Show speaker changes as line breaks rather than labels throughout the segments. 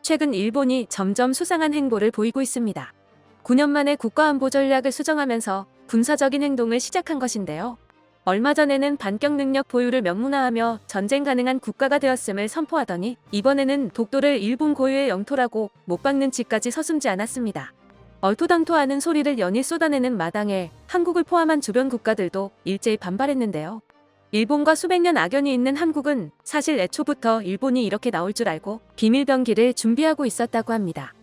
최근 일본이 점점 수상한 행보를 보이고 있습니다. 9년 만에 국가안보 전략을 수정하면서 군사적인 행동을 시작한 것인데요. 얼마 전에는 반격 능력 보유를 명문화하며 전쟁 가능한 국가가 되었음을 선포하더니 이번에는 독도를 일본 고유의 영토라고 못 박는 짓까지 서슴지 않았습니다. 얼토당토하는 소리를 연일 쏟아내는 마당에 한국을 포함한 주변 국가들도 일제히 반발했는데요. 일본과 수백 년 악연이 있는 한국은 사실 애초부터 일본이 이렇게 나올 줄 알고 비밀병기를 준비하고 있었다고 합니다.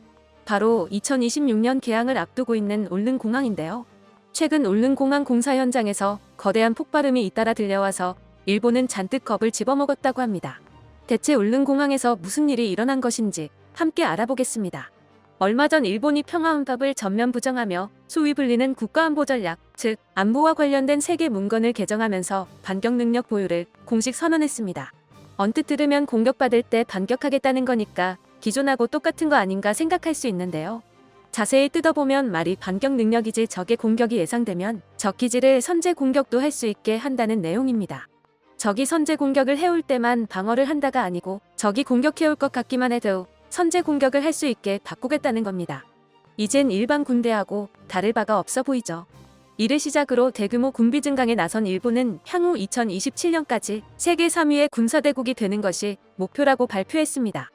바로 2026년 개항을 앞두고 있는 울릉공항인데요. 최근 울릉공항 공사 현장에서 거대한 폭발음이 잇따라 들려와서 일본은 잔뜩 겁을 집어먹었다고 합니다. 대체 울릉공항에서 무슨 일이 일어난 것인지 함께 알아보겠습니다. 얼마 전 일본이 평화헌법을 전면 부정하며 소위 불리는 국가안보 전략, 즉 안보와 관련된 세계 문건을 개정하면서 반격 능력 보유를 공식 선언했습니다. 언뜻 들으면 공격받을 때 반격하겠다는 거니까 기존하고 똑같은 거 아닌가 생각할 수 있는데요. 자세히 뜯어보면 말이 반격 능력이지 적의 공격이 예상되면 적 기지를 선제 공격도 할 수 있게 한다는 내용입니다. 적이 선제 공격을 해올 때만 방어를 한다가 아니고 적이 공격해올 것 같기만 해도 선제 공격을 할 수 있게 바꾸겠다는 겁니다. 이젠 일반 군대하고 다를 바가 없어 보이죠. 이를 시작으로 대규모 군비 증강에 나선 일본은 향후 2027년까지 세계 3위의 군사대국이 되는 것이 목표라고 발표했습니다.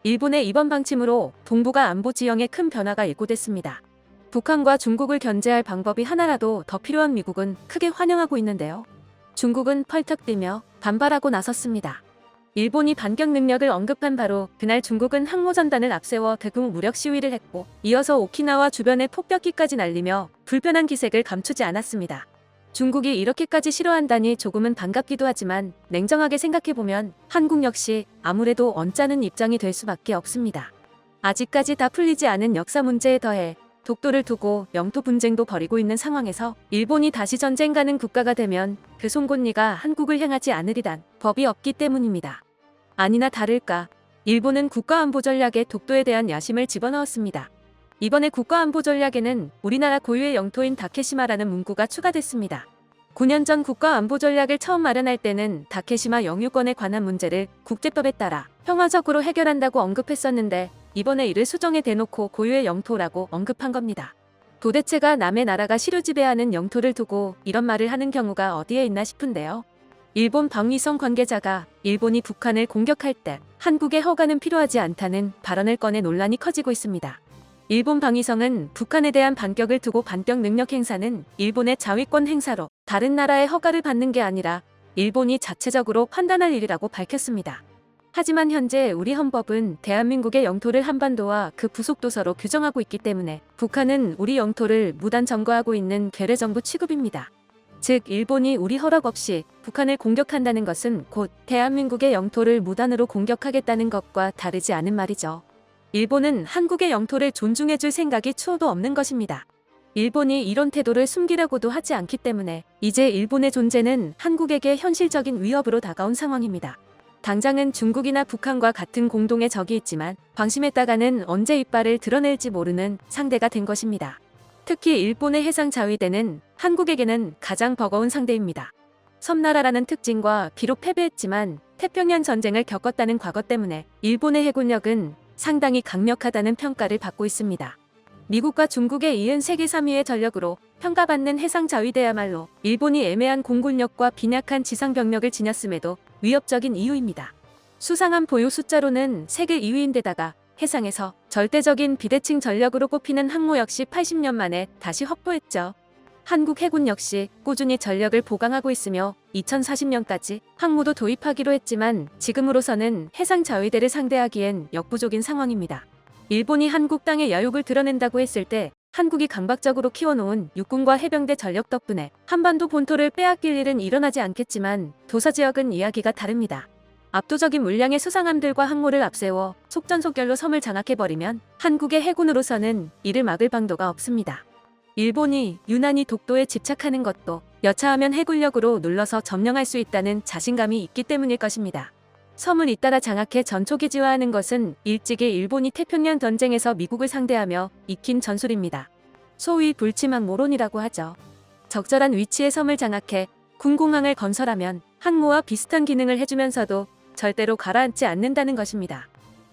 일본의 이번 방침으로 동북아 안보 지형에 큰 변화가 예고됐습니다. 북한과 중국을 견제할 방법이 하나라도 더 필요한 미국은 크게 환영하고 있는데요. 중국은 펄떡 뛰며 반발하고 나섰습니다. 일본이 반격 능력을 언급한 바로 그날 중국은 항모전단을 앞세워 대규모 무력 시위를 했고 이어서 오키나와 주변에 폭격기까지 날리며 불편한 기색을 감추지 않았습니다. 중국이 이렇게까지 싫어한다니 조금은 반갑기도 하지만 냉정하게 생각해보면 한국 역시 아무래도 언짢은 입장이 될 수밖에 없습니다. 아직까지 다 풀리지 않은 역사 문제에 더해 독도를 두고 영토 분쟁도 벌이고 있는 상황에서 일본이 다시 전쟁 가는 국가가 되면 그 송곳니가 한국을 향하지 않으리란 법이 없기 때문입니다. 아니나 다를까 일본은 국가안보 전략에 독도에 대한 야심을 집어넣었습니다. 이번에 국가안보 전략에는 우리나라 고유의 영토인 다케시마라는 문구가 추가됐습니다. 9년 전 국가안보 전략을 처음 마련할 때는 다케시마 영유권에 관한 문제를 국제법에 따라 평화적으로 해결한다고 언급했었는데 이번에 이를 수정해 대놓고 고유의 영토라고 언급한 겁니다. 도대체가 남의 나라가 시루지배하는 영토를 두고 이런 말을 하는 경우가 어디에 있나 싶은데요. 일본 방위성 관계자가 일본이 북한을 공격할 때 한국의 허가는 필요하지 않다는 발언을 꺼내 논란이 커지고 있습니다. 일본 방위성은 북한에 대한 반격을 두고 반격 능력 행사는 일본의 자위권 행사로 다른 나라의 허가를 받는 게 아니라 일본이 자체적으로 판단할 일이라고 밝혔습니다. 하지만 현재 우리 헌법은 대한민국의 영토를 한반도와 그 부속도서로 규정하고 있기 때문에 북한은 우리 영토를 무단 점거하고 있는 괴뢰정부 취급입니다. 즉 일본이 우리 허락 없이 북한을 공격한다는 것은 곧 대한민국의 영토를 무단으로 공격하겠다는 것과 다르지 않은 말이죠. 일본은 한국의 영토를 존중해줄 생각이 추호도 없는 것입니다. 일본이 이런 태도를 숨기려고도 하지 않기 때문에 이제 일본의 존재는 한국에게 현실적인 위협으로 다가온 상황입니다. 당장은 중국이나 북한과 같은 공동의 적이 있지만 방심했다가는 언제 이빨을 드러낼지 모르는 상대가 된 것입니다. 특히 일본의 해상 자위대는 한국에게는 가장 버거운 상대입니다. 섬나라라는 특징과 비록 패배했지만 태평양 전쟁을 겪었다는 과거 때문에 일본의 해군력은 상당히 강력하다는 평가를 받고 있습니다. 미국과 중국에 이은 세계 3위의 전력으로 평가받는 해상 자위대야말로 일본이 애매한 공군력과 빈약한 지상병력을 지녔음에도 위협적인 이유입니다. 수상한 보유 숫자로는 세계 2위인데다가 해상에서 절대적인 비대칭 전력으로 꼽히는 항모 역시 80년 만에 다시 확보했죠. 한국 해군 역시 꾸준히 전력을 보강하고 있으며 2040년까지 항모도 도입하기로 했지만 지금으로서는 해상 자위대를 상대하기엔 역부족인 상황입니다. 일본이 한국 땅의 야욕을 드러낸다고 했을 때 한국이 강박적으로 키워놓은 육군과 해병대 전력 덕분에 한반도 본토를 빼앗길 일은 일어나지 않겠지만 도서지역은 이야기가 다릅니다. 압도적인 물량의 수상함들과 항모를 앞세워 속전속결로 섬을 장악해버리면 한국의 해군으로서는 이를 막을 방도가 없습니다. 일본이 유난히 독도에 집착하는 것도 여차하면 해군력으로 눌러서 점령할 수 있다는 자신감이 있기 때문일 것입니다. 섬을 잇따라 장악해 전초기지화하는 것은 일찍이 일본이 태평양 전쟁에서 미국을 상대하며 익힌 전술입니다. 소위 불치막모론이라고 하죠. 적절한 위치에 섬을 장악해 군공항을 건설하면 항모와 비슷한 기능을 해주면서도 절대로 가라앉지 않는다는 것입니다.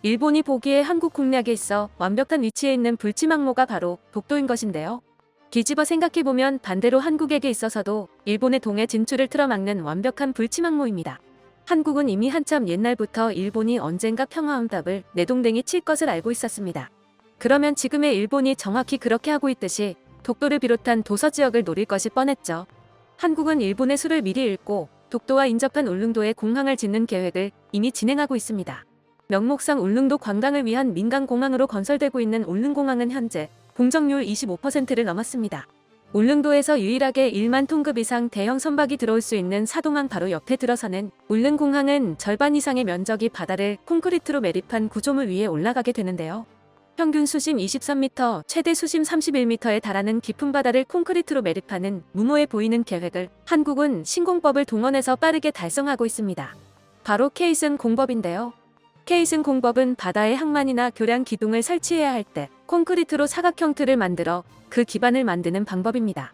일본이 보기에 한국 공략에 있어 완벽한 위치에 있는 불치망모가 바로 독도인 것인데요. 뒤집어 생각해보면 반대로 한국에게 있어서도 일본의 동해 진출을 틀어막는 완벽한 불치망모입니다. 한국은 이미 한참 옛날부터 일본이 언젠가 평화응답을 내동댕이 칠 것을 알고 있었습니다. 그러면 지금의 일본이 정확히 그렇게 하고 있듯이 독도를 비롯한 도서 지역을 노릴 것이 뻔했죠. 한국은 일본의 수를 미리 읽고 독도와 인접한 울릉도에 공항을 짓는 계획을 이미 진행하고 있습니다. 명목상 울릉도 관광을 위한 민간공항으로 건설되고 있는 울릉공항은 현재 공정률 25%를 넘었습니다. 울릉도에서 유일하게 1만 톤급 이상 대형 선박이 들어올 수 있는 사동항 바로 옆에 들어서는 울릉공항은 절반 이상의 면적이 바다를 콘크리트로 매립한 구조물 위에 올라가게 되는데요. 평균 수심 23m, 최대 수심 31m에 달하는 깊은 바다를 콘크리트로 매립하는 무모해 보이는 계획을 한국은 신공법을 동원해서 빠르게 달성하고 있습니다. 바로 케이슨 공법인데요. 케이슨 공법은 바다에 항만이나 교량 기둥을 설치해야 할 때 콘크리트로 사각형 틀을 만들어 그 기반을 만드는 방법입니다.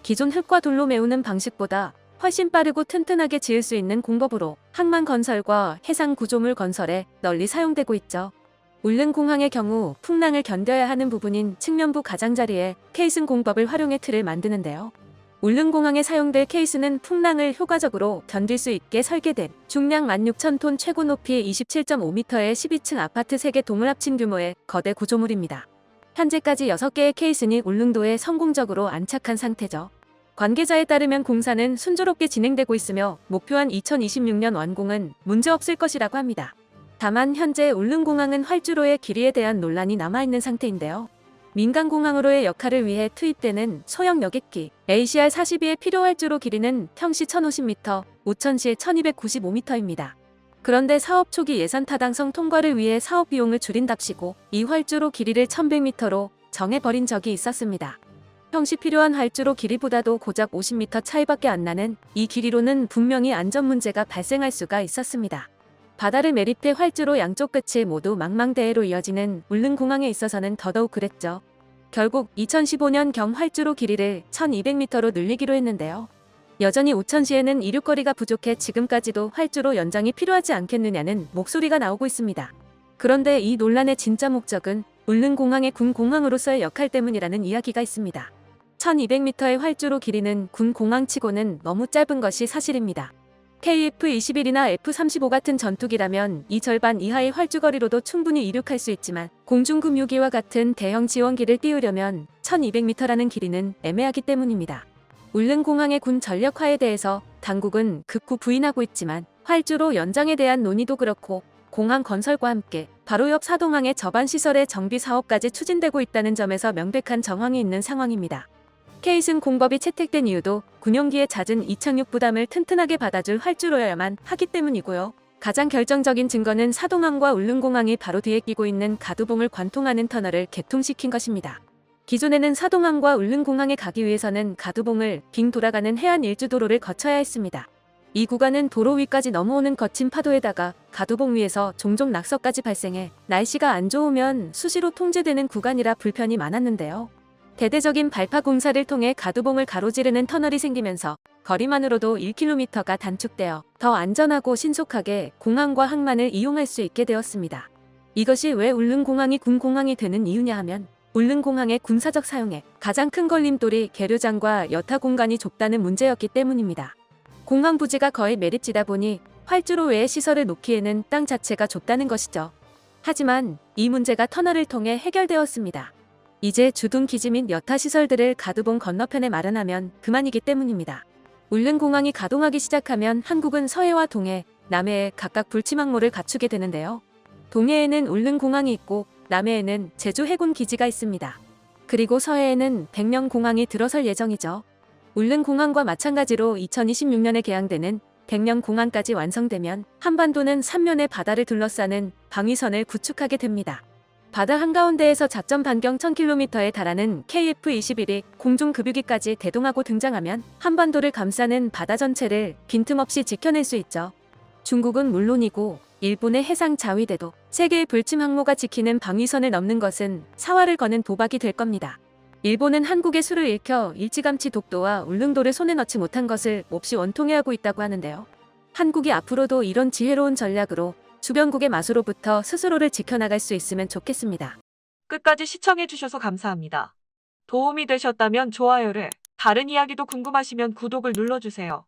기존 흙과 돌로 메우는 방식보다 훨씬 빠르고 튼튼하게 지을 수 있는 공법으로 항만 건설과 해상 구조물 건설에 널리 사용되고 있죠. 울릉공항의 경우 풍랑을 견뎌야 하는 부분인 측면부 가장자리에 케이슨 공법을 활용해 틀을 만드는데요. 울릉공항에 사용될 케이스는 풍랑을 효과적으로 견딜 수 있게 설계된 중량 16,000톤 최고 높이 27.5m의 12층 아파트 3개 동을 합친 규모의 거대 구조물입니다. 현재까지 6개의 케이슨이 울릉도에 성공적으로 안착한 상태죠. 관계자에 따르면 공사는 순조롭게 진행되고 있으며 목표한 2026년 완공은 문제없을 것이라고 합니다. 다만 현재 울릉공항은 활주로의 길이에 대한 논란이 남아있는 상태인데요. 민간공항으로의 역할을 위해 투입되는 소형 여객기 ACR-42의 필요 활주로 길이는 평시 1050m, 우천시 1295m입니다. 그런데 사업 초기 예산 타당성 통과를 위해 사업 비용을 줄인답시고 이 활주로 길이를 1100m로 정해버린 적이 있었습니다. 평시 필요한 활주로 길이보다도 고작 50m 차이밖에 안 나는 이 길이로는 분명히 안전 문제가 발생할 수가 있었습니다. 바다를 매립해 활주로 양쪽 끝이 모두 망망대해로 이어지는 울릉공항에 있어서는 더더욱 그랬죠. 결국 2015년경 활주로 길이를 1200m로 늘리기로 했는데요. 여전히 우천시에는 이륙거리가 부족해 지금까지도 활주로 연장이 필요하지 않겠느냐는 목소리가 나오고 있습니다. 그런데 이 논란의 진짜 목적은 울릉공항의 군공항으로서의 역할 때문이라는 이야기가 있습니다. 1200m의 활주로 길이는 군공항치고는 너무 짧은 것이 사실입니다. KF-21이나 F-35 같은 전투기라면 이 절반 이하의 활주거리로도 충분히 이륙할 수 있지만 공중금유기와 같은 대형 지원기를 띄우려면 1200m라는 길이는 애매하기 때문입니다. 울릉공항의 군 전력화에 대해서 당국은 극구 부인하고 있지만 활주로 연장에 대한 논의도 그렇고 공항 건설과 함께 바로 옆 사동항의 저반 시설의 정비 사업까지 추진되고 있다는 점에서 명백한 정황이 있는 상황입니다. 케이슨 공법이 채택된 이유도 군용기의 잦은 이착륙 부담을 튼튼하게 받아줄 활주로여야만 하기 때문이고요. 가장 결정적인 증거는 사동항과 울릉공항이 바로 뒤에 끼고 있는 가두봉을 관통하는 터널을 개통시킨 것입니다. 기존에는 사동항과 울릉공항에 가기 위해서는 가두봉을 빙 돌아가는 해안 일주도로를 거쳐야 했습니다. 이 구간은 도로 위까지 넘어오는 거친 파도에다가 가두봉 위에서 종종 낙서까지 발생해 날씨가 안 좋으면 수시로 통제되는 구간이라 불편이 많았는데요. 대대적인 발파 공사를 통해 가두봉을 가로지르는 터널이 생기면서 거리만으로도 1km가 단축되어 더 안전하고 신속하게 공항과 항만을 이용할 수 있게 되었습니다. 이것이 왜 울릉공항이 군공항이 되는 이유냐 하면 울릉공항의 군사적 사용에 가장 큰 걸림돌이 계류장과 여타 공간이 좁다는 문제였기 때문입니다. 공항 부지가 거의 매립지다 보니 활주로 외의 시설을 놓기에는 땅 자체가 좁다는 것이죠. 하지만 이 문제가 터널을 통해 해결되었습니다. 이제 주둔 기지 및 여타 시설들을 가두봉 건너편에 마련하면 그만이기 때문입니다. 울릉공항이 가동하기 시작하면 한국은 서해와 동해, 남해에 각각 불치망모를 갖추게 되는데요. 동해에는 울릉공항이 있고 남해에는 제주 해군 기지가 있습니다. 그리고 서해에는 백령공항이 들어설 예정이죠. 울릉공항과 마찬가지로 2026년에 개항되는 백령공항까지 완성되면 한반도는 3면의 바다를 둘러싸는 방위선을 구축하게 됩니다. 바다 한가운데에서 작전 반경 1000km에 달하는 KF-21이 공중급유기까지 대동하고 등장하면 한반도를 감싸는 바다 전체를 빈틈없이 지켜낼 수 있죠. 중국은 물론이고 일본의 해상 자위대도 세계의 불침 항모가 지키는 방위선을 넘는 것은 사활을 거는 도박이 될 겁니다. 일본은 한국의 수를 일켜 일찌감치 독도와 울릉도를 손에 넣지 못한 것을 몹시 원통해하고 있다고 하는데요. 한국이 앞으로도 이런 지혜로운 전략으로 주변국의 마수로부터 스스로를 지켜나갈 수 있으면 좋겠습니다.
끝까지 시청해주셔서 감사합니다. 도움이 되셨다면 좋아요를, 다른 이야기도 궁금하시면 구독을 눌러주세요.